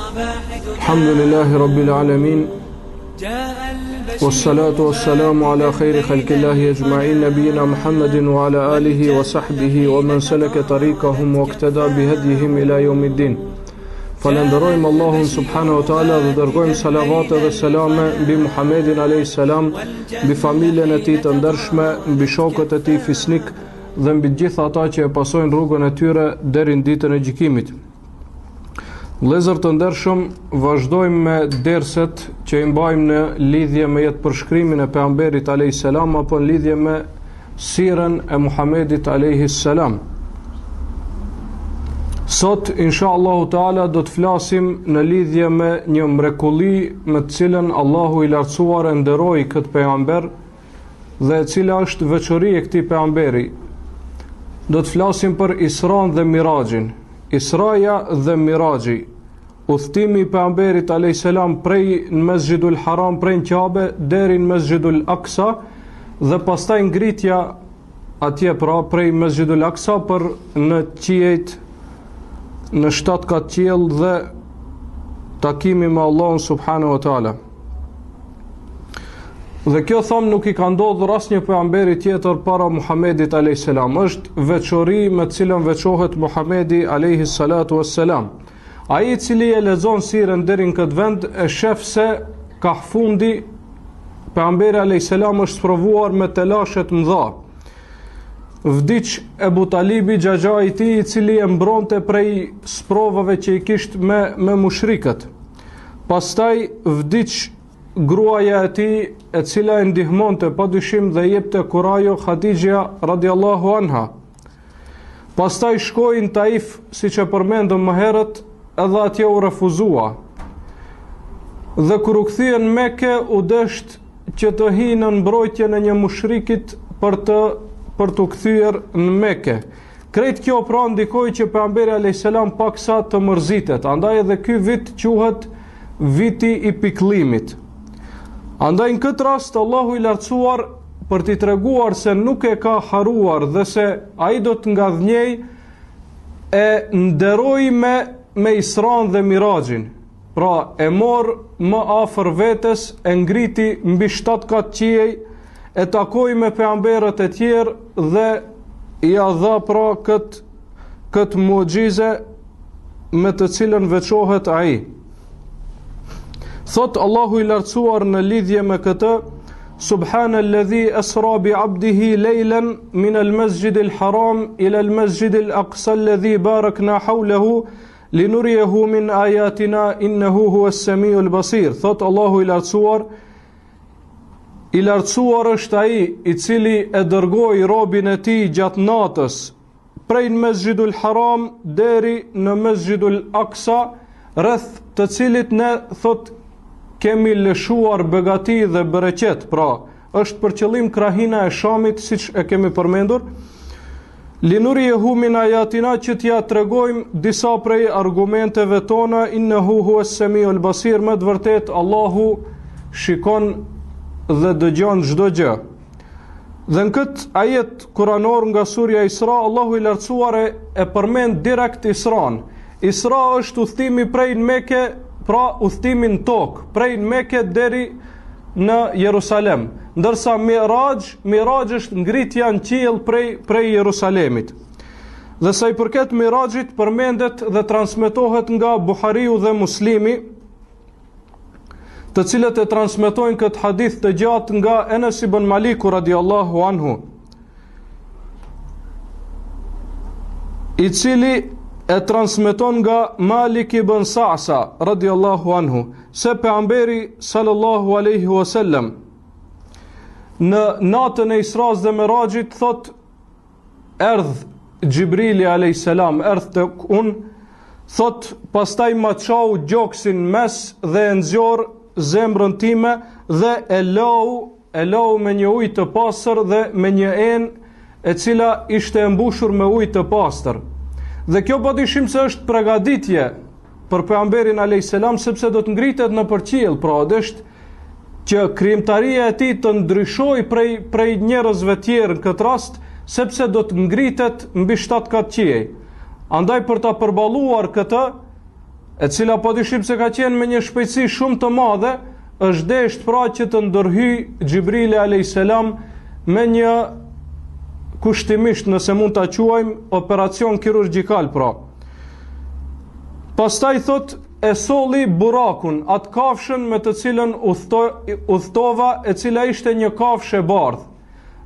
Alhamdulillahi Rabbil Alamin. Wassalatu wassalamu ala khayri khalqillahi ajma'in nabiyina Muhammadin wa ala alihi wa sahbihi wa man salaka tariqahum wa iqtada bihadihim ila yawmiddin. Falenderojmë Allahun subhanahu wa taala dhe dërgojmë salavate dhe selame mbi Muhammedin alayhis salam, mbi familjen e tij të ndershme, mbi shokët e tij fisnik dhe mbi gjithë ata që e pasojnë rrugën e tyre deri në ditën e gjykimit. Vëllezër të ndershëm, vazhdojmë me derset që i mbajmë në lidhje me jetë përshkrimin e pejgamberit alayhis salam apo në lidhje me sirën e Muhammedit alayhis salam. Sot, inshallahu taala, do të flasim në lidhje me një mrekulli me të cilën Allahu i lartësuar e nderoi këtë pejgamber dhe e cila është veçori e këtij pejgamberi. Do të flasim për Isran dhe Mirajin. Israja dhe Miraji, udhtimi i pejgamberit alayhis salam prej në Mesjidul Haram, prej në Kabe deri në Mesjidul Aqsa dhe pastaj ngritja atje pra prej Mesjidul Aqsa për në qiejt në 7 kat qiell dhe takimi me Allahun subhanahu wa taala. Dhe kjo tham nuk i ka ndodhur asnjë pejgamberi tjetër para Muhamedit alayhis salam. Është veçori me të cilën veçohet Muhamedi alayhis salatu wassalam. Ai i cili e lexon sirën deri në këtë vend e shef se ka fundi pejgamberi alayhis salam është provuar me telashe të mëdha. Vdiq Ebu Talibi, xhaxha i tij, i cili e mbronte prej sprovave që i kishte me mushrikët. Pastaj vdiq gruaja e tij, e cila e ndihmonte padyshim dhe jepte kurajo, Khadija radiallahu anha. Pastaj shkoi në Taif, siç e përmendëm më herët, edhe atje u refuzua. Dhe kur u kthye në Mekë, u desht që të hinë në mbrojtjen e një mushrikit për të kthyer në Mekë. Krejt kjo pra ndikoi që pejgamberi alayhis salam paksa të mërzitet. Andaj edhe ky vit quhet viti i pikëllimit. Andaj në këtë rast Allahu i lartësuar për t'i treguar se nuk e ka haruar dhe se ai do të ngadhnjej e nderoi me Isran dhe Mirajin. Pra e mor më afër vetes, e ngriti mbi 7 kat qiej, e takoi me pejgamberët e tjerë dhe i dha pra këtë mucize me të cilën veçohet ai. Thot Allahu i lartësuar në lidhje me këtë: Subhanalladhi asra bi 'abdihi laylan min al-masjidil haram ila al-masjidil aqsa alladhi barakna hawlahu linuriyahu min ayatina innahu huwas samiul basir. Thot Allahu i lartësuar është ai i cili e dërgoi robin e tij gjatë natës prej në Mesjidul Haram deri në Mesjidul Aqsa, rreth të cilit ne thot kemi lëshuar begati dhe bereqet. Pra është për qëllim krahina e Shamit, siç e kemi përmendur. Linuriyahu min ayatina, që t'ja tregojmë disa prej argumenteve tona, innahu huwas samiul basir, me të vërtet Allahu shikon dhe dëgjon çdo gjë. Dhe në këtë ajet kuranor nga surja Isra, Allahu i lartësuar e përmend direkt Isran. Isra është udhtimi prej në Mekë, pra udhtimi në tokë, prej në Mekë deri në Jerusalem. Ndërsa Miraj është ngritja në qiell prej Jerusalemit. Dhe sa i përket Mirajit, përmendet dhe transmetohet nga Buhariu dhe Muslimi, të cilët e transmetojnë këtë hadith të gjatë nga Enes ibn Maliku radiallahu anhu, i cili e transmeton nga Malik ibn Sa'sa radiallahu anhu, se pejgamberi sallallahu alaihi wasallam në natën e Isras dhe Mirajit thot: erdh Gjibrili alayhis salam, erdh tek unë, thot pastaj ma çau gjoksin mes dhe e nxjor zemrën time dhe e lau me një ujë të pastër dhe me një enë e cila ishte e mbushur me ujë të pastër. Dhe kjo padyshim se është përgatitje për pejgamberin alayhis salam, sepse do të ngritet në përqiell, pra është që krijimtaria e tij të ndryshojë prej njerëzve tjerë në këtë rast, sepse do të ngritet mbi 7 kat qiej. Andaj për ta përballuar këtë, e cila padyshim se ka qenë me një shpejtësi shumë të madhe, është desht pra që të ndërhyj Xhibrili alayhis salam me një kushtimisht, nëse mund ta quajmë, operacion kirurgjikal pra. Pastaj thot e solli burakun, atë kafshën me të cilën udhtova, e cila ishte një kafshë e bardhë.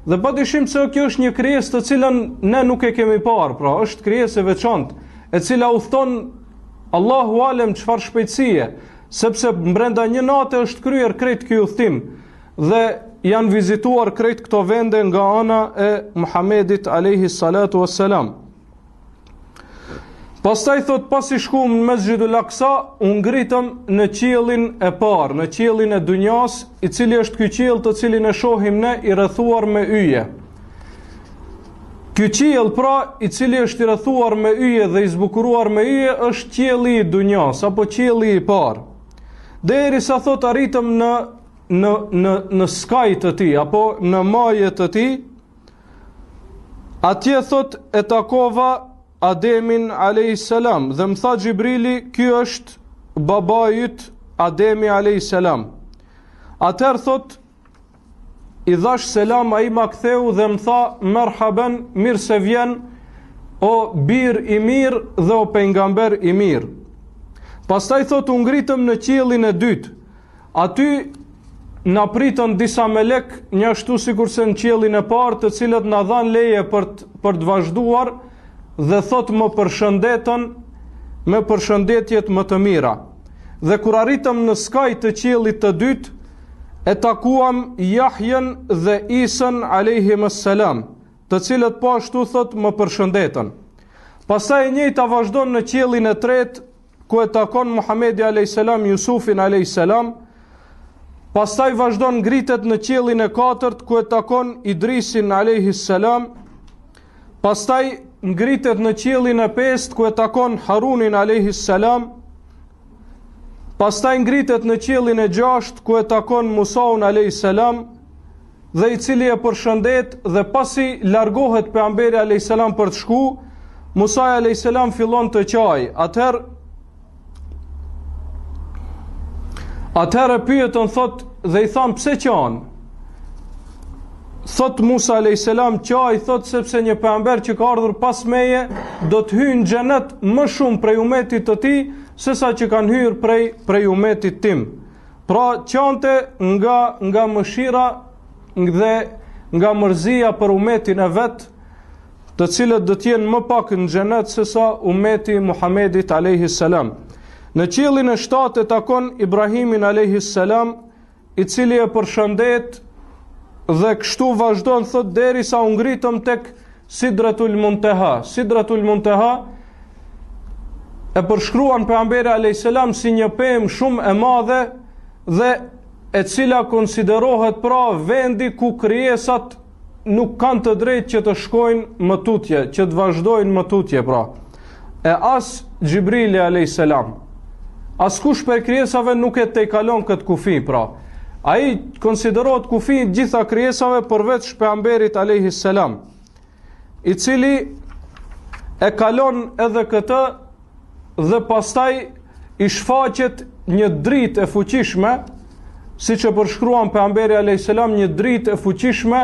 Dhe padyshim se kjo është një krijesë të cilën ne nuk e kemi parë, pra është krijesë e veçantë, e cila udhton Allahu alem çfarë shpejtësie, sepse brenda një nate është kryer krejt ky udhtim dhe janë vizituar krejt këto vende nga ana e Muhamedit alayhi salatu wassalam. Pastaj thot pasi shkuam në Mesxhidul Aqsa, u ngritëm në qiellin e parë, në qiellin e dunjas, i cili është ky qiell të cilin e shohim ne i rrethuar me yje. Ky qiell pra, i cili është i rrethuar me yje dhe i zbukuruar me yje, është qielli i dunjas apo qielli i parë. Derisa thot arritëm në skaj të tij apo në maje të tij, atje thot e takova Ademin alayhis salam dhe më tha Xhibrili, ky është babai yt Ademi alayhis salam. Atëherë thot i dhash selam, ai ma ktheu dhe më tha merhaban, mirë se vjen o bir i mirë dhe o pejgamber i mirë. Pastaj thot u ngritëm në qiellin e dytë. Aty na pritën disa melek, një ashtu sikurse në qiellin e parë, të cilët na dhan leje për të vazhduar dhe thot më përshëndetën me përshëndetjet më të mira. Dhe kur arritëm në skaj të qiellit të dytë, e takuam Jahjen dhe Isën alayhimus salam, të cilët po ashtu thot më përshëndetën. Pastaj e njëjta vazhdon në qiellin e tretë, ku e takon Muhamedi alayhis salam Jusufin alayhis salam. Pastaj vazhdon ngritet në qiellin e katërt, ku e takon Idrisin alayhis salam. Pastaj ngritet në qiellin e pestë, ku e takon Harunin alayhis salam. Pastaj ngritet në qiellin e gjashtë, ku e takon Musaun alayhis salam, dhe i cili e përshëndet, dhe pasi largohet pejgamberi alayhis salam për të shku, Musa alayhis salam fillon të qaj. Atëherë pyetën thot dhe i than pse qan? Thot Musa alayhis salam qaj thot sepse një pejgamber që ka ardhur pas meje do të hyjë në xhenet më shumë prej umetit të tij sesa që kanë hyrë prej umetit tim. Pra qante nga mëshira dhe nga mërzia për umetin e vet, të cilët do të jenë më pak në xhenet sesa umeti Muhamedit alayhis salam. Në qiellin e shtatë takon Ibrahimin alayhis salam, i cili e përshëndet dhe kështu vazhdon thot derisa u ngritëm tek Sidratul Muntaha. Sidratul Muntaha e përshkruan pejgamberi alayhis salam si një pemë shumë e madhe dhe e cila konsiderohet pra vendi ku krijesat nuk kanë të drejtë që të shkojnë më tutje, që të vazhdojnë më tutje pra. E as Xhibrili alayhis salam, as kush për krijesave nuk e tejkalon këtë kufi pra. Ai konsiderohet kufi gjitha krijesave përveç pejgamberit alayhis salam, i cili e kalon edhe këtë dhe pastaj i shfaqet një dritë e fuqishme, siç e përshkruan pejgamberi alayhis salam, një dritë e fuqishme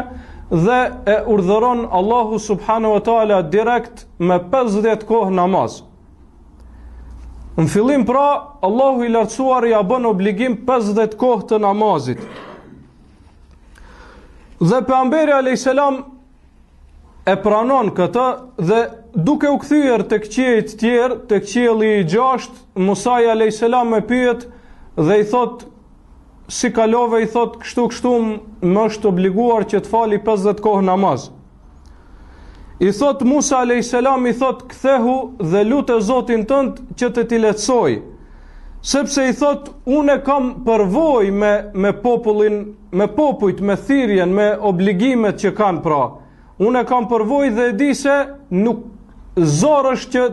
dhe e urdhëron Allahu subhanahu wa taala direkt me 50 kohë namaz. Në fillim pra, Allahu i lartësuar ja bën obligim 50 kohë të namazit. Dhe pejgamberi alayhis salam e pranon këtë dhe duke u kthyer tek qiejt tjerë, tek qielli i gjashtë, Musa alayhis salam e pyet dhe i thot si kalove, i thot kështu më është obliguar që të fali 50 kohë namaz. I thot Musa alayhis salam, i thot kthehu dhe lute Zotin tënd që të t'i lehtësoj, sepse i thot unë kam përvojë me popullin, me popujt, me thirrjen, me obligimet që kanë pra. Unë kam përvojë dhe di se nuk zor është që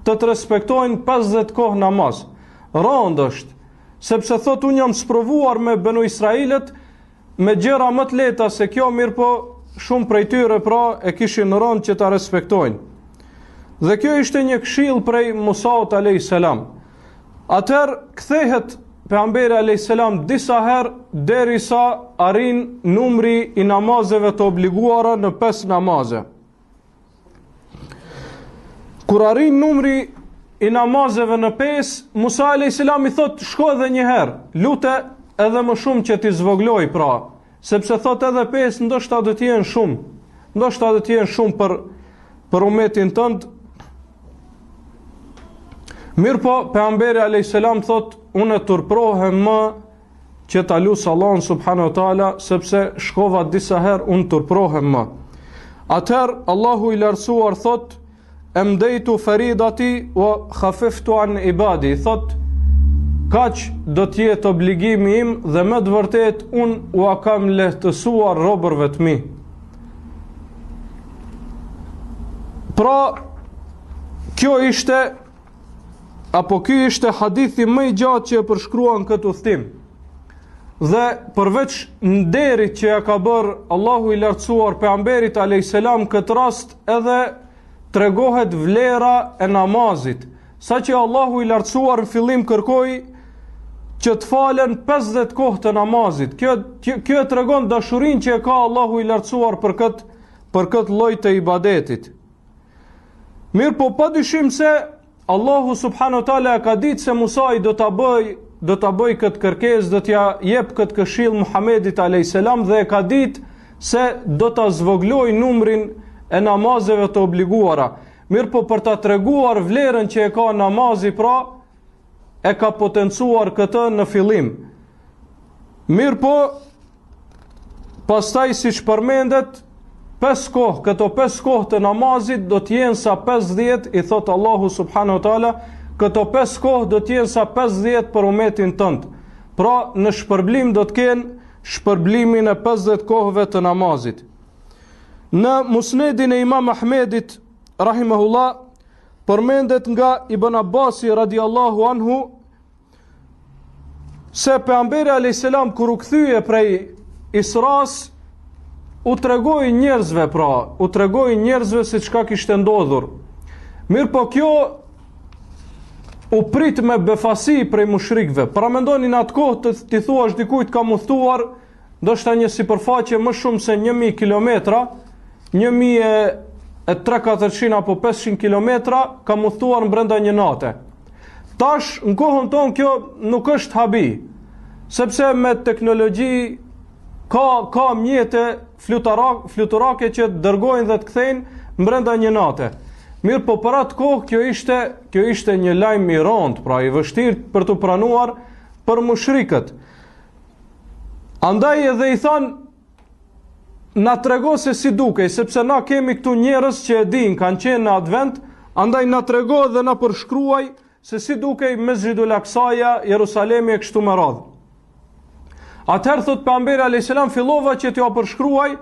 të respektojnë 50 kohë namaz. Rand është, sepse thot unë jam sprovuar me Benu Israilet me gjëra më të lehta se kjo, mirë po shumë prej tyre pra e kishin rënd që ta respektojnë. Dhe kjo ishte një këshill prej Musaut alayhis salam. Atëherë kthehet pejgamberi alayhis salam disa herë derisa arrin numri i namazeve të obliguara në 5 namaze. Kur arrin numri i namazeve në 5, Musa alayhis salam i thot shko edhe një herë, lute edhe më shumë që ti zvogloj pra, sepse thot edhe 5 ndoshta do të jenë shumë. Ndoshta do të jenë shumë për umetin tënd. Mirë po, pejgamberi alayhis salam thot, unë turprohem më që ta lut Allahun subhanahu wa taala, sepse shkova disa herë unë turprohem më. Atëherë Allahu i lartësuar thot, emdejtu faridati wa khafiftu an ibadi, thot, kaq do të jetë obligimi im dhe me të vërtet unë ua kam lehtësuar robërve të mi. Pra, ky ishte hadithi më i gjatë që e përshkruan këtë udhtim. Dhe përveç nderit që ja ka bërë Allahu i lartësuar pejgamberit alayhis salam, këtë rast edhe tregohet vlera e namazit, saqë Allahu i lartësuar në fillim kërkoi që të falen 50 kohë të namazit. Kjo tregon dashurinë që e ka Allahu i lartësuar për këtë lloj të ibadetit. Mirë po, padyshim se Allahu subhanahu wa taala ka ditë se Musa i do ta bëj këtë kërkesë, do t'ja jep këtë këshill Muhamedit alayhis salam, dhe e ka ditë se do ta zvogloj numrin e namazeve të obliguara. Mirë po, për ta treguar vlerën që e ka namazi, pra e ka potencuar këtë në fillim. Mirë po, pastaj siç përmendet, 5 kohë, këto 5 kohë të namazit do t'jenë sa 50, i thot Allahu subhanahu wa taala, këto 5 kohë do t'jenë sa 50 për umetin tënd. Pra në shpërblim do t'kenë shpërblimin e 50 kohëve të namazit. Në Musnedin e Imam Ahmedit rahimahullah përmendet nga Ibn Abbasi radiallahu anhu se pejgamberi alayhis salam kur u kthye prej Isras, u tregoi njerëzve se çka kishte ndodhur. Mirë po, kjo u prit me befasi prej mushrikëve. Para mendonin atë kohë ti thuash dikujt ka muthtuar, ndoshta një sipërfaqe më shumë se 1000 kilometra, 1300 apo 500 kilometra ka muthtuar në brenda një nate. Tash në kohën tonë kjo nuk është habi, sepse me teknologji ka mjete fluturake që dërgojnë dhe të kthejnë brenda një nate. Mirë po, për atë kohë kjo ishte një lajm i rënd, pra i vështirë për të pranuar për mushrikët. Andaj edhe i thanë, na trego se si dukej, sepse na kemi këtu njerëz që e din, kanë qenë në atë vend, andaj na trego dhe na përshkruaj se si dukej Mesxhidul Aksaja, Jerusalemi e kështu me radhë. Atëherë thot pejgamberi alayhis salam, fillova që t'ja përshkruaj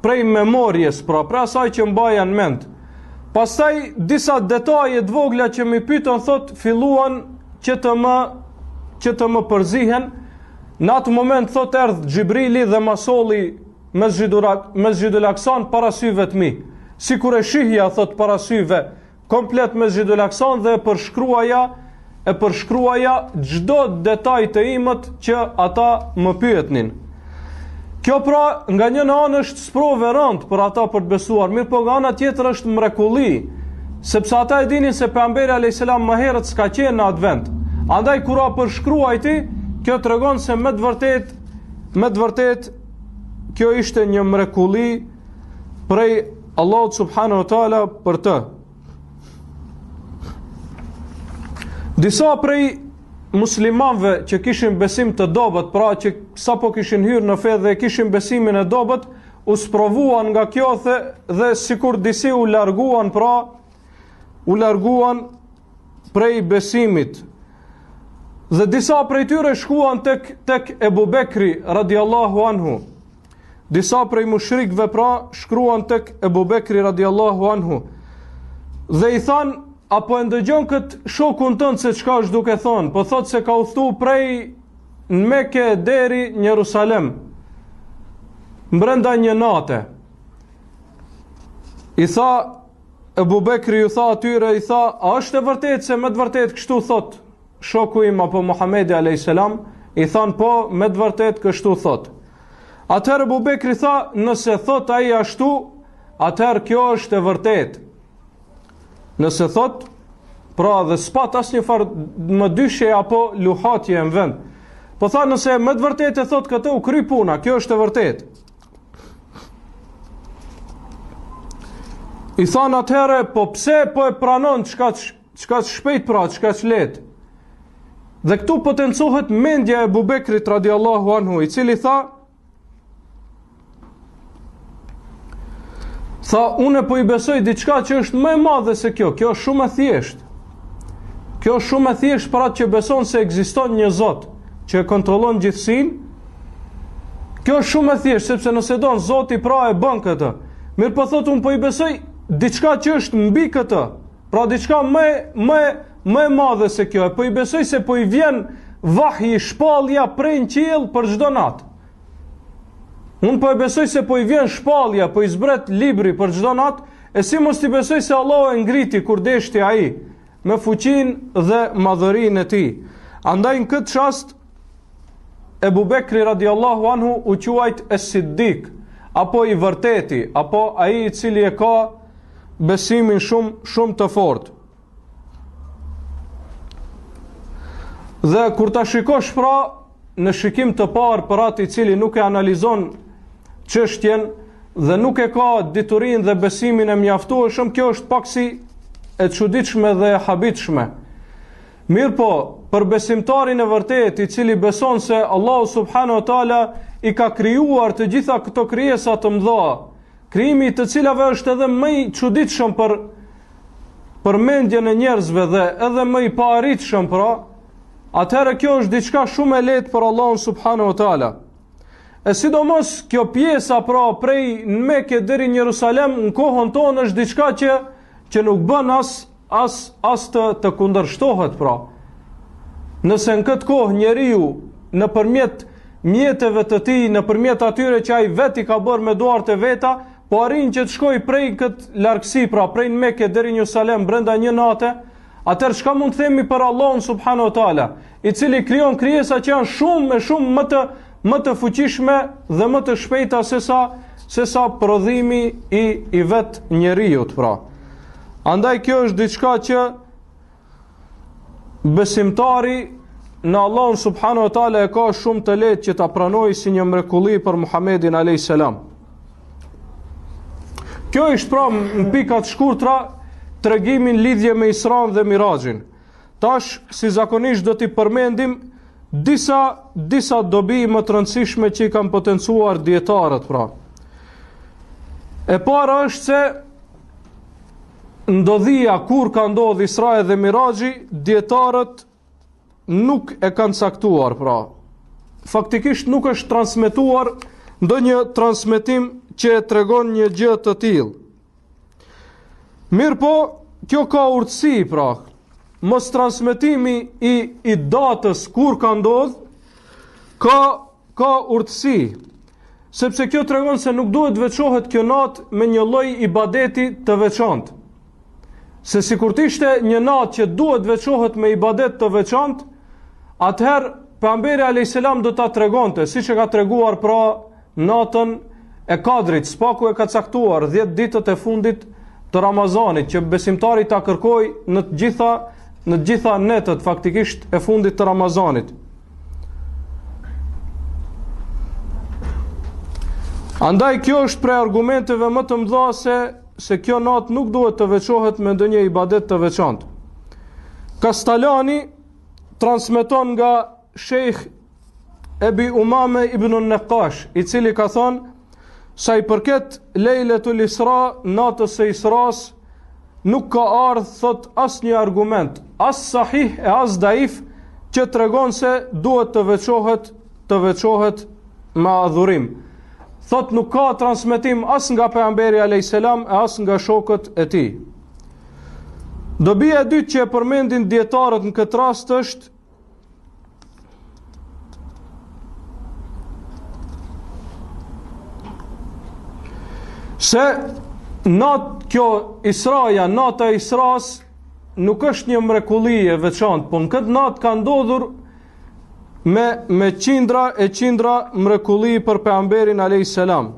prej memorjes, pra asaj që mbaja në mend. Pastaj disa detaje të vogla që më pyetën, thot, filluan që të më përzihen. Në atë moment thot erdh Xhibrili dhe ma solli Mesxhidul Aksan para syve të mi. Sikur e shihja, thot, para syve komplet Mesxhidul Aksan, dhe e përshkruaja çdo detaj të imët që ata më pyetnin. Kjo pra nga një anë është sprovë e rëndë për ata për të besuar, mirë po nga ana tjetër është mrekulli, sepse ata e dinin se pejgamberi alayhis salam më herët s'ka qenë në atë vend. Andaj kur a përshkruajti, kjo tregon se me të vërtet kjo ishte një mrekulli prej Allahut subhanahu wa taala për të. Disa prej muslimanëve që kishin besim të dobët, pra që sapo kishin hyrë në fe dhe kishin besimin e dobët, u sprovuan nga kjo dhe sikur disi u larguan prej besimit. Dhe disa prej tyre shkuan tek Ebu Bekri radiallahu anhu. Disa prej mushrikëve pra shkruan tek Ebu Bekri radiallahu anhu. Dhe i thanë, apo e ndëgjon këtë shokun tënd se çka është duke thonë, po thot se ka udhëtu prej në Mekë deri në Jerusalem, brenda një nate. I tha, Ebu Bekri ju tha atyre, i tha, a është e vërtet se me të vërtet kështu thot shoku im apo Muhamedi a.s. I than po, me të vërtet kështu thot. Atëherë Ebu Bekri tha, nëse thot ai ashtu, atëherë kjo është e vërtet. Nëse thot, pra dhe s'pat asnjë farë më dyshje apo luhatje në vend. Po tha, nëse me të vërtet e thot këtë, u kry puna, kjo është e vërtet. I than atëherë, po pse po e pranon çka shpejt pra, çka let. Dhe këtu potencohet mendja e Ebu Bekrit radiallahu anhu, i cili tha, unë po i besoj diçka që është më e madhe se kjo është shumë e thjeshtë. Kjo është shumë e thjeshtë për atë që beson se ekziston një Zot që e kontrollon gjithësinë. Kjo është shumë e thjeshtë, sepse nëse don Zoti pra e bën këtë. Mirë po thot, unë po i besoj diçka që është mbi këtë, pra diçka më e madhe se kjo, po i besoj se po i vjen vahji, shpallja prej në qiell për çdo natë. Unë po e besoj se po i vjen shpallja, po i zbret libri për çdo natë, e si mos i besoj se Allah e ngriti kur deshti ai, me fuqinë dhe madhërinë e tij. Andaj në këtë çast Ebu Bekri radiallahu anhu u quajt es-Siddik, apo i vërteti, apo ai i cili e ka besimin shumë të fortë. Dhe kur ta shikosh pra në shikim të parë për atë i cili nuk e analizon çështjen dhe nuk e ka diturinë dhe besimin e mjaftueshëm, kjo është pak si e çuditshme dhe e habitshme. Mirë po, për besimtarin e vërtet, i cili beson se Allahu subhanahu wa taala i ka krijuar të gjitha këto krijesa të mëdha, krijimi të cilave është edhe më i çuditshëm për mendjen e njerëzve dhe edhe më i paarritshëm pra, atëherë kjo është diçka shumë e lehtë për Allahun subhanahu wa taala. E sidomos kjo pjesa pra prej në Mekë deri në Jerusalem në kohën tonë është diçka që nuk bën as të kundërshtohet pra. Nëse në këtë kohë njeriu nëpërmjet mjeteve të tij, nëpërmjet atyre që ai vetë i ka bërë me duart e veta, po arrin që të shkojë prej këtë largësi, pra prej në Mekë deri në Jerusalem brenda një nate, atëherë çka mund të themi për Allahun subhanahu wa taala, i cili krijon krijesa që janë shumë më të fuqishme dhe më të shpejta se sa prodhimi i vet njeriut pra. Andaj kjo është diçka që besimtari në Allahun subhanahu wa taala e ka shumë të lehtë që ta pranojë si një mrekulli për Muhamedit alayhis salam. Kjo është pra në pika të shkurtra tregimin lidhje me Isran dhe Mirajin. Tash si zakonisht do t'i përmendim disa dobi më të rëndësishme që i kanë potencuar dietarët pra. E para është se ndodhia kur ka ndodhur Isra dhe Miraji, dietarët nuk e kanë caktuar pra. Faktikisht nuk është transmetuar ndonjë transmetim që e tregon një gjë të tillë. Mirë po, kjo ka urtësi pra. Mos transmetimi i datës kur ka ndodhur ka urtësi, sepse kjo tregon se nuk duhet veçohet kjo natë me një lloj ibadeti të veçantë. Se sikur të ishte një natë që duhet veçohet me ibadet të veçantë, atëherë pejgamberi alayhis salam do ta tregonte, siç e ka treguar pra natën e Kadrit, spaku e ka caktuar 10 ditët e fundit të Ramazanit, që besimtari ta kërkojë në të gjitha netët faktikisht e fundit të Ramazanit. Andaj kjo është prej argumenteve më të mëdha se kjo natë nuk duhet të veçohet me ndonjë ibadet të veçantë. Kastalani transmeton nga Sheikh Ebi Umame ibn Naqash, i cili ka thonë, sa i përket Lejletul Isra, natës së Isras, nuk ka ardhur thot asnjë argument, as sahih e as daif, që tregon se duhet të veçohet me adhurim. Thot nuk ka transmetim as nga pejgamberi alayhis salam e as nga shokët e tij. Dobia e dytë që e përmendin dietarët në këtë rast është se kjo Israja, nata e Isras, nuk është një mrekulli e veçantë, po në këtë natë ka ndodhur me qindra e qindra mrekulli për pejgamberin alayhis salam.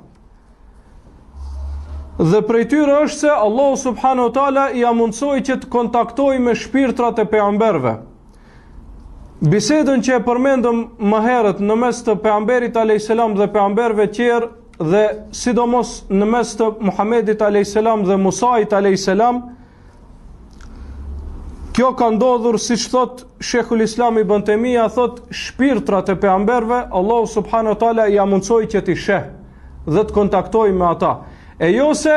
Dhe prej tyre është se Allah subhanahu wa taala i amundsoi që të kontaktoj me shpirtrat e pejgamberve. Bisedën që e përmendëm më herët në mes të pejgamberit alayhis salam dhe pejgamberve tjerë, dhe sidomos në mes të Muhamedit alayhis salam dhe Musait alayhis salam, kjo ka ndodhur, siç thot Sheikhul Islam Ibn Taymija, thot shpirtrat e pejgamberve Allah subhanahu wa taala i amundsoi që t'i sheh dhe të kontaktoj me ata. E jo se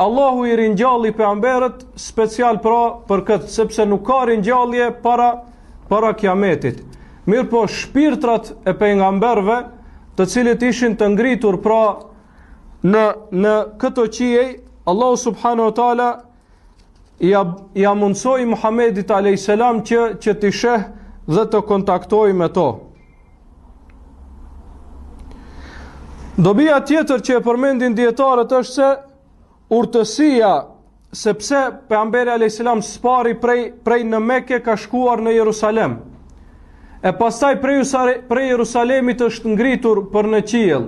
Allahu i ringjalli pejgamberët special për këtë, sepse nuk ka ringjallje para kiametit. Mirë po shpirtrat e pejgamberve, të cilët ishin të ngritur në këto qiej, Allahu subhanahu wa taala ja mundsoi Muhamedit alayhis salam që t'i sheh dhe të kontaktoj me to. Dobia tjetër që e përmendin dietarët është se urtësia, sepse pejgamberi alayhis salam spari prej në Mekë ka shkuar në Jerusalem. E pastaj prej Jerusalemit është ngritur për në qiell.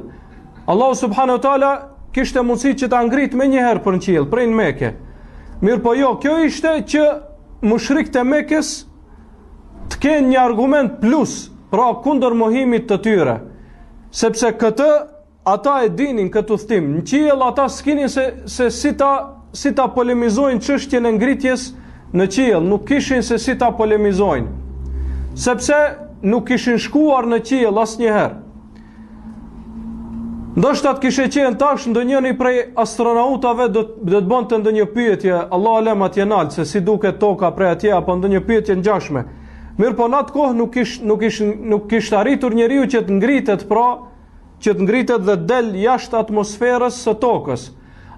Allahu subhanahu wa taala kishte mundësi që ta ngrit më një herë për në qiell, prej në Mekë. Mirë po jo, kjo ishte që mushrikët e Mekës të kenë një argument plus, pra kundër mohimit të tyre. Sepse këtë ata e dinin këtë udhtim. Në qiell ata s'kinin se si ta polemizojnë çështjen e ngritjes në qiell, nuk kishin se si ta polemizojnë. Sepse nuk kishin shkuar në qiell asnjëherë. Ndoshta të kishe qenë tash ndonjëri prej astronautave do të bënte ndonjë pyetje, Allah alem atje nalt, se si duket toka prej atje, apo ndonjë pyetje ngjashme. Mirë po në atë kohë nuk kishte arritur njeriu që të ngritet, pra që të ngritet dhe del jashtë atmosferës së tokës.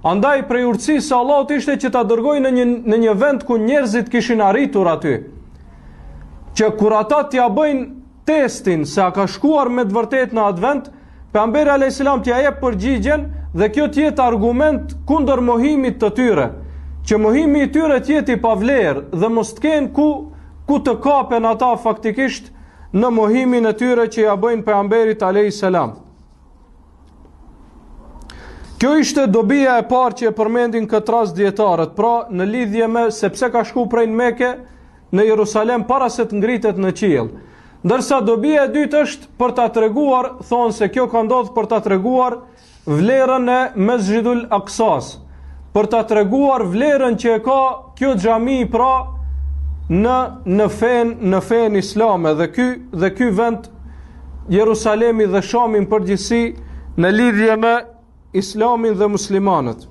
Andaj prej urtësisë së Allahut ishte që ta dërgoi në një vend ku njerëzit kishin arritur aty. Që kur ata t'ja bëjnë testin se a ka shkuar me të vërtetë në atë vend, pejgamberi alayhis salam t'ia jep përgjigjen dhe kjo të jetë argument kundër mohimit të tyre, që mohimi i tyre të jetë i pavlerë dhe mos të kenë ku të kapen ata faktikisht në mohimin e tyre që ja bëjnë pejgamberit alayhis salam. Kjo ishte dobia e parë që e përmendin këtë rast dietarët, pra në lidhje me sepse ka shku prej në Mekë në Jerusalem para se të ngritet në qiell. Ndërsa dobia e dytë është për ta treguar, thonë se kjo ka ndodhur për ta treguar vlerën e Mesjidul Aqsas, për ta treguar vlerën që e ka kjo xhami pra në fen islame dhe ky vend Jerusalemi dhe Shami në përgjithësi në lidhje me Islamin dhe muslimanët.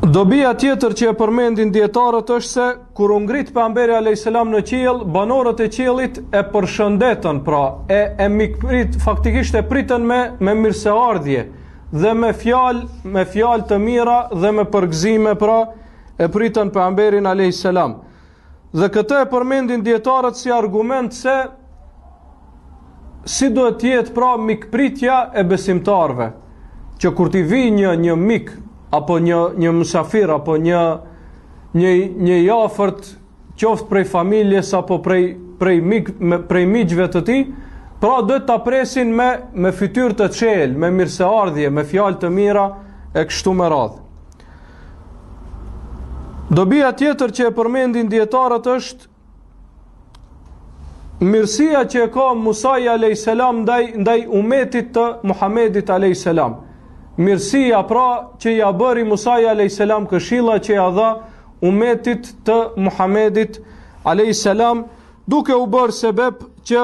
Dobia tjetër që e përmendin dietarët është se kur u ngrit pejgamberi alayhis salam në qiell, banorët e qiellit e përshëndetën, pra e mikprit, faktikisht e pritën me mirëseardhje dhe me fjalë të mira dhe me përgëzime, pra e pritën pejgamberin alayhis salam. Dhe këtë e përmendin dietarët si argument se si duhet të jetë pra mikpritja e besimtarve, që kur t'i vi një mik apo një musafir apo një jafërt, qoftë prej familjes apo prej miqve të tij, pra duhet ta presin me fytyrë të çel, me mirëseardhje, me fjalë të mira e kështu me radhë. Dobia tjetër që e përmendin dietarët është mirësia që e ka Musa alayhis salam ndaj umetit të Muhamedit alayhis salam. Mirësia pra që ja bëri Musa alayhis salam, këshilla që ja dha umetit të Muhamedit alayhis salam, duke u bërë sebeb që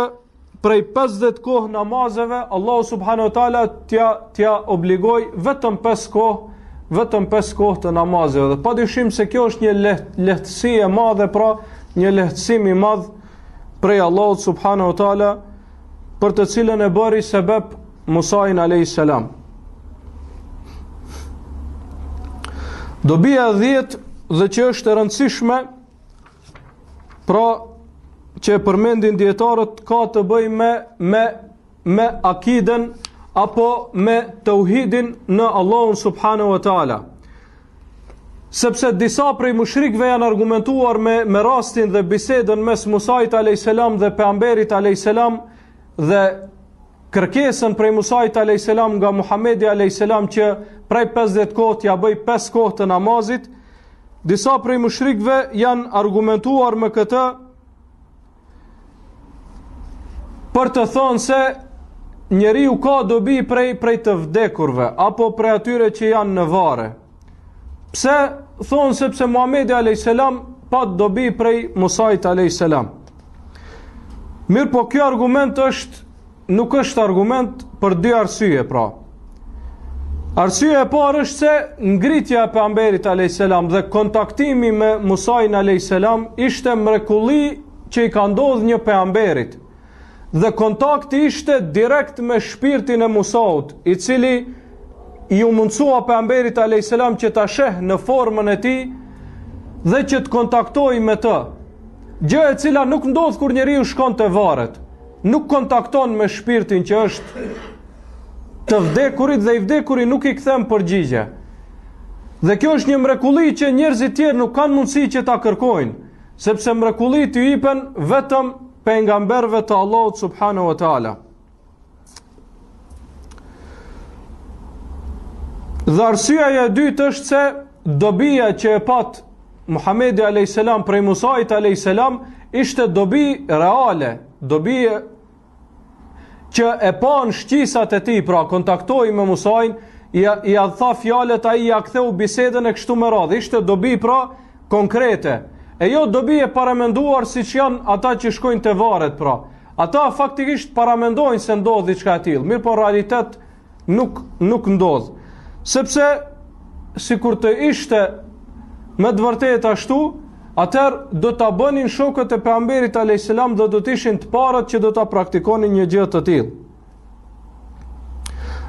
prej 50 kohë namazeve Allahu subhanahu wa taala t'ja obligoi vetëm 5 kohë të namazeve. Dhe padyshim se kjo është një lehtësi e madhe, pra një lehtësim i madh prej Allahut subhanahu wa taala, për të cilën e bëri sebeb Musain alayhis salam. Dobia e 10 dhe që është e rëndësishme, pra që përmendin dietarët ka të bëjë me akiden apo me tauhidin në Allahun subhanahu wa taala. Sepse disa prej mushrikëve janë argumentuar me rastin dhe bisedën mes Musait a.s. dhe pejgamberit a.s. dhe kërkesën prej Musait a.s. nga Muhamedi a.s. që prej 50 kohët ja bëj 5 kohë të namazit. Disa prej mushrikëve janë argumentuar me këtë për të thonë se njeriu ka dobi prej të vdekurve apo prej atyre që janë në varre. Pse thonë sepse Muhamedi a.s. pat dobi prej Musait a.s. Mirë, po kjo argument nuk është argument për dy arsye pra. Arsyeja e parë është se ngritja e pejgamberit a.s. dhe kontaktimi me Musain a.s. ishte mrekulli që i ka ndodhur një pejgamberit. Dhe kontakti ishte direkt me shpirtin e Musaut, i cili ju mundsua pejgamberit a.s. që ta sheh në formën e tij dhe që të kontaktoj me të. Gjë e cila nuk ndodh kur njeriu shkon te varret. Nuk kontakton me shpirtin që është të vdekurit dhe i vdekuri nuk i kthen përgjigje. Dhe kjo është një mrekulli që njerëzit tjerë nuk kanë mundësi që ta kërkojnë, sepse mrekullit i jipen vetëm pejgamberëve të Allahut subhanahu wa taala. Dhe arsyeja e dytë është se dobia që e pat Muhamedi a.s. prej Musait a.s. ishte dobi reale, dobi që e pan shqisat e tij, pra kontaktoi me Musain, ja tha fjalët, ai ja ktheu bisedën e kështu me radhë. Ishte dobi pra konkrete. E jo dobi e paramenduar siç janë ata që shkojnë te varret pra. Ata faktikisht paramendojnë se ndodh diçka e tillë, mirë po në realitet nuk ndodh. Sepse sikur të ishte me të vërtetë ashtu, atëherë do ta bënin shokët e pejgamberit a.s. dhe do të ishin të parët që do ta praktikonin një gjë të tillë.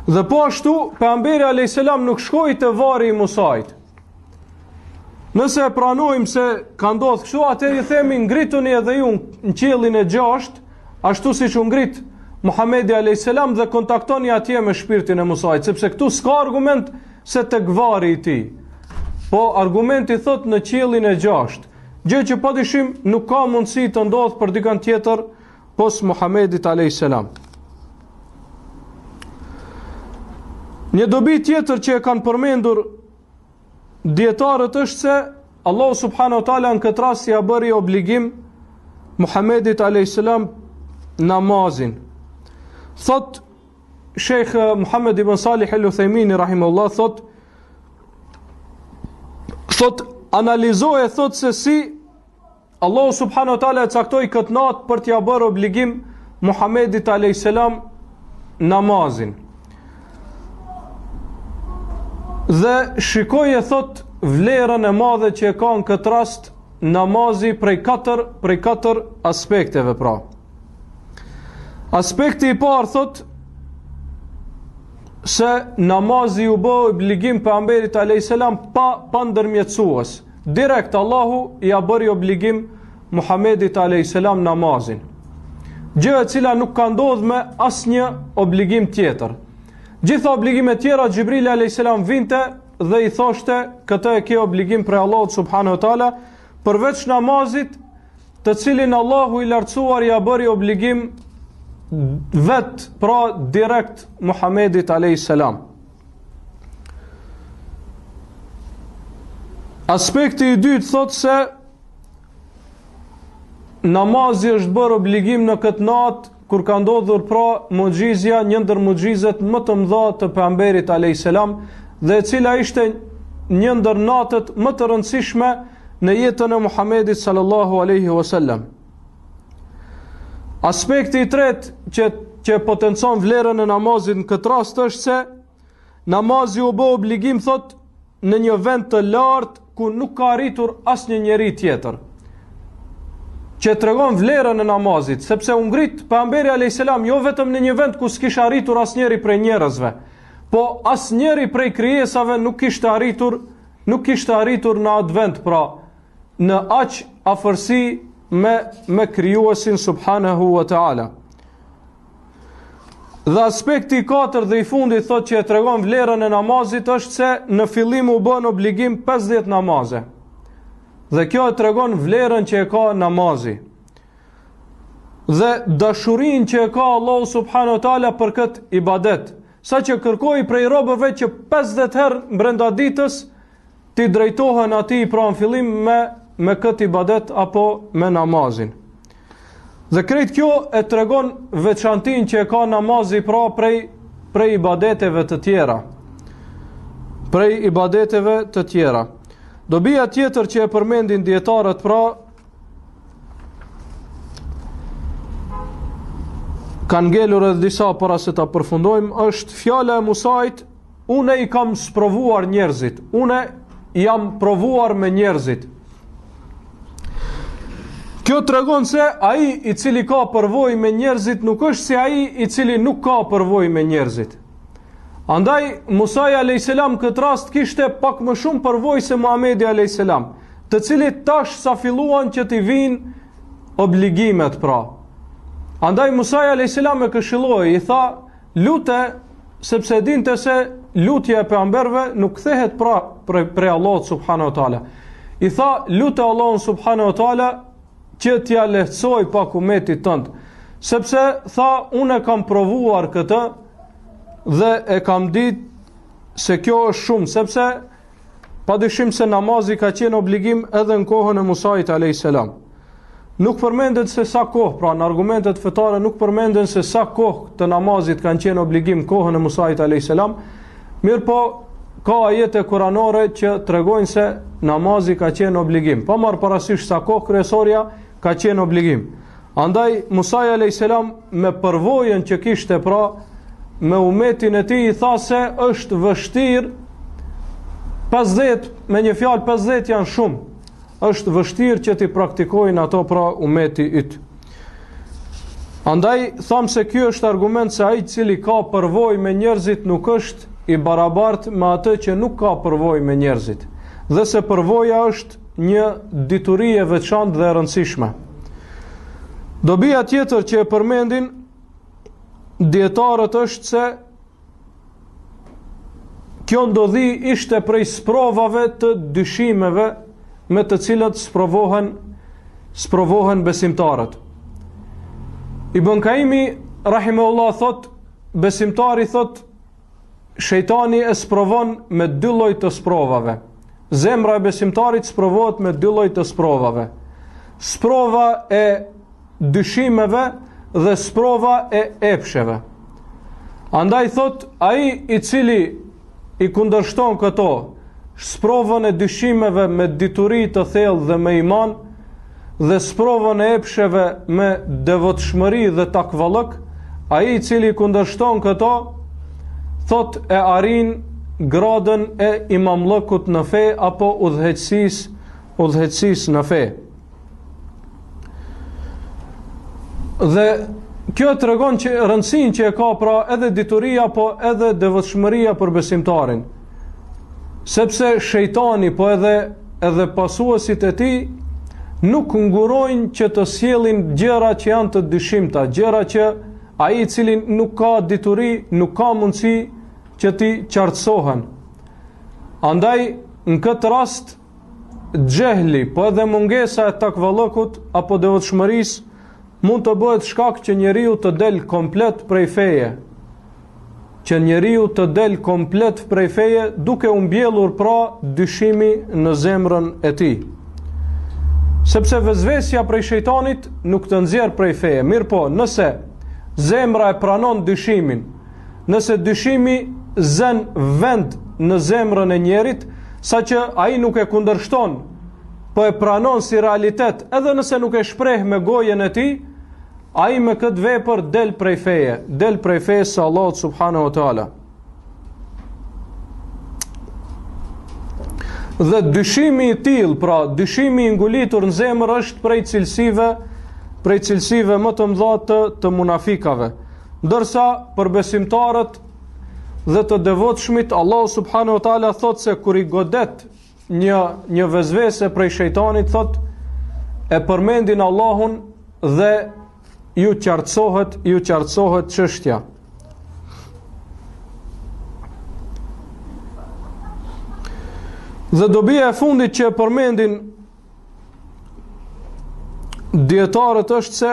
Dhe po ashtu pejgamberi a.s. nuk shkoi te varri i Musait. Nëse e pranojmë se ka ndodhur kështu, atëherë i themi ngrituni edhe ju në qiellin e 6, ashtu siç u ngrit Muhamedi a.s. dhe kontaktoni atje me shpirtin e Musait, sepse këtu s'ka argument se tek varri i tij. Po argumenti thot në qiellin e 6, gjë që padyshim nuk ka mundësi të ndodhë për dikën tjetër pos Muhamedit a.s. Një dobi tjetër që e kanë përmendur dietarët është se Allahu subhanahu wa taala në këtë rast ja bëri obligim Muhamedit a.s. namazin. Thot Sheikh Muhammad ibn Salih al-Uthaymeen rahimahullah, thot analizoje, thot se si Allahu subhanahu wa taala e caktoi këtë natë për t'ia bërë obligim Muhamedit a.s. namazin. Dhe shikoje, thot, vlerën e madhe që e ka në këtë rast namazi prej katër aspekteve pra. Aspekti i parë, thot, se namazi u bë obligim pejgamberit a.s. pa ndërmjetësues. Direkt Allahu ja bëri obligim Muhamedit a.s. namazin. Gjë e cila nuk ka ndodhur me asnjë obligim tjetër. Gjitha obligimet tjera Xhibrili a.s. vinte dhe i thoshte këtë e ke obligim prej Allahut subhanahu wa taala, përveç namazit, të cilin Allahu i lartësuar ja bëri obligim vet, pra direkt Muhamedit a.s. Aspekti i dytë thot se namazi është bërë obligim në këtë natë kur ka ndodhur pra muxhizja, një ndër muxhizat më të mëdha të pejgamberit a.s. dhe e cila ishte një ndër natët më të rëndësishme në jetën e Muhamedit sallallahu alaihi wasallam. Aspekti i tretë që potencon vlerën e namazit në këtë rast është se namazi u bë obligim, thot, në një vend të lartë ku nuk ka arritur asnjë njeri tjetër, që tregon vlerën e namazit, sepse u ngrit pejgamberi a.s. jo vetëm në një vend ku s'kishte arritur asnjëri prej njerëzve, po asnjëri prej krijesave nuk kishte arritur në atë vend, pra në aq afërsi me krijuesin subhanahu wa ta'ala. Dhe aspekti i katërt dhe i fundit thotë që e tregon vlerën e namazit është se në fillim u bën obligim 50 namaze. Dhe kjo e tregon vlerën që e ka namazi. Dhe dashurinë që e ka Allahu subhanahu wa taala për këtë ibadet, saqë kërkoi prej robëve që 50 herë brenda ditës ti drejtohen atij pra në fillim me këtë ibadet apo me namazin. Dhe krejt kjo e tregon veçantin që e ka namazi pra prej ibadeteve të tjera. Prej ibadeteve të tjera. Dobia tjetër që e përmendin dietarët pra kanë ngelur edhe disa para se ta përfundojmë, është fjala e Musait, unë i kam sprovuar njerëzit, unë jam provuar me njerëzit. Kjo tregon se ai i cili ka përvojë me njerëzit nuk është si ai i cili nuk ka përvojë me njerëzit. Andaj Musa alayhis salam këtë rast kishte pak më shumë përvojë se Muhamedi alayhis salam, të cilit tash sa filluan që t'i vinë obligimet pra. Andaj Musa alayhis salam e këshilloi, i tha, lute, sepse dinte se lutja e pejgamberëve nuk kthehet pra prej Allahut subhanahu wa taala. I tha, lute Allahun subhanahu wa taala që t'ja lehtësoj pak umetit tënd, sepse tha, unë e kam provuar këtë dhe e kam ditë se kjo është shumë, sepse padyshim se namazi ka qenë obligim edhe në kohën e Musait alayhis salam. Nuk përmendet se sa kohë, pra në argumentet fetare nuk përmenden se sa kohë të namazit kanë qenë obligim kohën e Musait alayhis salam, mirë po ka ajete kuranore që tregojnë se namazi ka qenë obligim. Pa marrë parasysh sa kohë kryesorja ka qenë obligim. Andaj Musa alayhis salam me përvojën që kishte pra me umetin e tij i tha se është vështirë 50, me një fjalë 50 janë shumë. Është vështirë që ti praktikojnë ato pra umeti yt. Andaj tham se ky është argument se ai i cili ka përvojë me njerëzit nuk është i barabartë me atë që nuk ka përvojë me njerëzit. Dhe se përvoja është një dituri e veçantë dhe e rëndësishme. Dobia tjetër që e përmendin dietarët është se kjo ndodhi ishte prej sprovave të dyshimeve me të cilat sprovohen besimtarët. Ibn Kaimi rahimahullah thot, besimtari thot, shejtani e sprovon me dy lloj të sprovave. Zemra e besimtarit sprovohet me dy lloj të sprovave. Sprova e dyshimeve dhe sprova e epsheve. Andaj thot, ai i cili i kundërshton këto, sprovën e dyshimeve me dituri të thellë dhe me iman, dhe sprovën e epsheve me devotshmëri dhe takvallëk, ai i cili i kundërshton këto, thot e arrin gradën e imamllëkut në fe apo udhëheqësisë në fe. Dhe kjo tregon që rëndësinë që e ka pra edhe dituria po edhe devotshmëria për besimtarin. Sepse shejtani po edhe pasuesit e tij nuk ngurojnë që të sjellin gjëra që janë të dyshimta, gjëra që ai i cili nuk ka dituri nuk ka mundësi që ti qartësohen. Andaj në këtë rast xehli po edhe mungesa e takvallëkut apo devotshmërisë mund të bëhet shkak që njeriu të del komplet prej feje. Që njeriu të del komplet prej feje duke u mbjellur pra dyshimi në zemrën e tij. Sepse vezvesja prej shejtanit nuk të nxjerr prej feje. Mirë po, nëse zemra e pranon dyshimin, nëse dyshimi zën vend në zemrën e njerit, saqë ai nuk e kundërshton, po e pranon si realitet, edhe nëse nuk e shpreh me gojen e tij, ai me këtë vepër del prej feje së Allahut subhanahu wa taala. Dhe dyshimi i tillë, pra dyshimi i ngulitur në zemër është prej cilësive më të mëdha të munafikave. Ndërsa për besimtarët dhe të devotshmit, Allahu subhanahu wa taala thot se kur i godet një vezvese prej shejtanit, thot e përmendin Allahun dhe ju qartësohet çështja. Dhe dobia e fundit që përmendin dietarët është se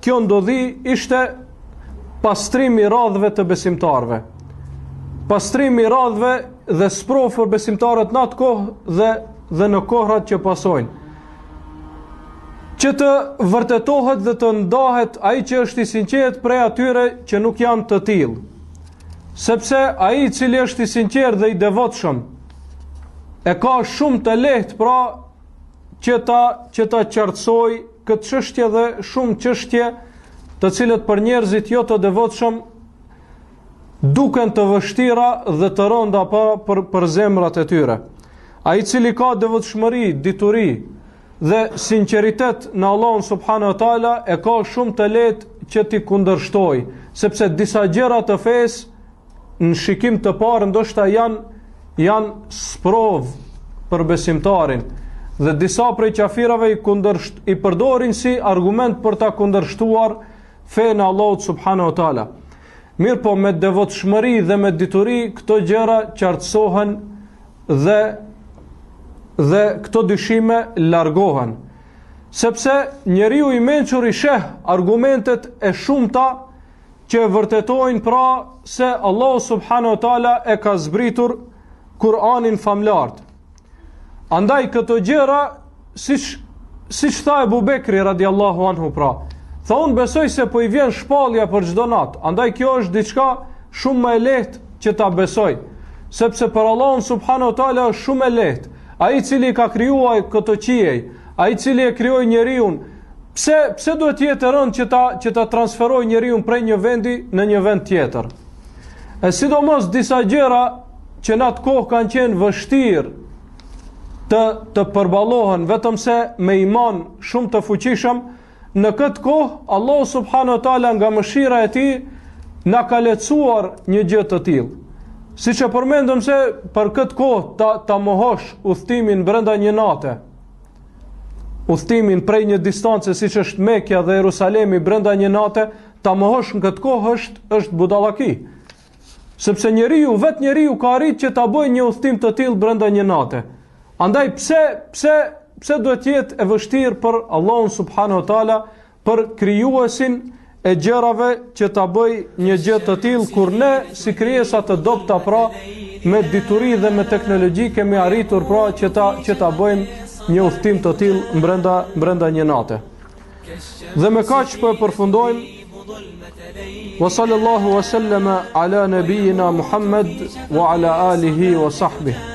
kjo ndodhi ishte pastrimi i radhëve të besimtarëve. Pastrimi i radhëve dhe sprovë për besimtarët në atë kohë dhe në kohrat që pasojnë. Që të vërtetohet dhe të ndahet ai që është i sinqert prej atyre që nuk janë të tillë. Sepse ai i cili është i sinqert dhe i devotshëm e ka shumë të lehtë pra që ta qartësoj këtë çështje dhe shumë çështje të cilët për njerëzit jo të devotshëm duken të vështira dhe të rënda për zemrat e tyre. Ai i cili ka devotshmëri, dituri dhe sinqeritet në Allahun subhanahu wa taala e ka shumë të lehtë që t'i kundërshtoj, sepse disa gjëra të fesë në shikim të parë ndoshta janë sprov për besimtarin dhe disa prej qafirave i përdorin si argument për ta kundërshtuar fenë e Allahut subhanahu wa taala. Mirë po me devotshmëri dhe me dituri këto gjëra qartësohen dhe këto dyshime largohen. Sepse njeriu i mençur i sheh argumentet e shumta që vërtetojnë pra se Allahu subhanahu wa taala e ka zbritur Kur'anin famlart. Andaj këto gjëra siç tha Ebu Bekri radiallahu anhu pra, tha unë besoj se po i vjen shpallja për çdo natë. Andaj kjo është diçka shumë më e lehtë që ta besoj, sepse për Allahun subhanahu wa taala është shumë e lehtë. Ai i cili ka krijuar këto qiej, ai i cili e krijoi njeriu, pse duhet të jetë rënd që ta transferojë njeriu prej një vendi në një vend tjetër? E sidomos disa gjëra që në atë kohë kanë qenë vështirë të përballohen vetëm se me iman shumë të fuqishëm, në këtë kohë Allahu subhanahu wa taala nga mëshira e tij na ka lehtësuar një gjë të tillë. Siç e përmendëm se për këtë kohë ta mohosh udhtimin brenda një nate, udhtimin prej një distance siç është Mekja dhe Jerusalemi brenda një nate, ta mohosh në këtë kohë është budallaki. Sepse vetë njeriu ka arritë që ta bëjë një udhtim të tillë brenda një nate. Andaj pse duhet të jetë e vështirë për Allahun subhanahu wa taala, për krijuesin e gjërave që ta bëj një gjë të tillë, kur ne si krijesa të dobta pra me dituri dhe me teknologji kemi arritur pra që ta bëjmë një udhtim të tillë brenda një nate. Dhe me kaq po e përfundojmë. Wa sallallahu wa sallama ala nabiyyina Muhammad wa ala alihi wa sahbihi.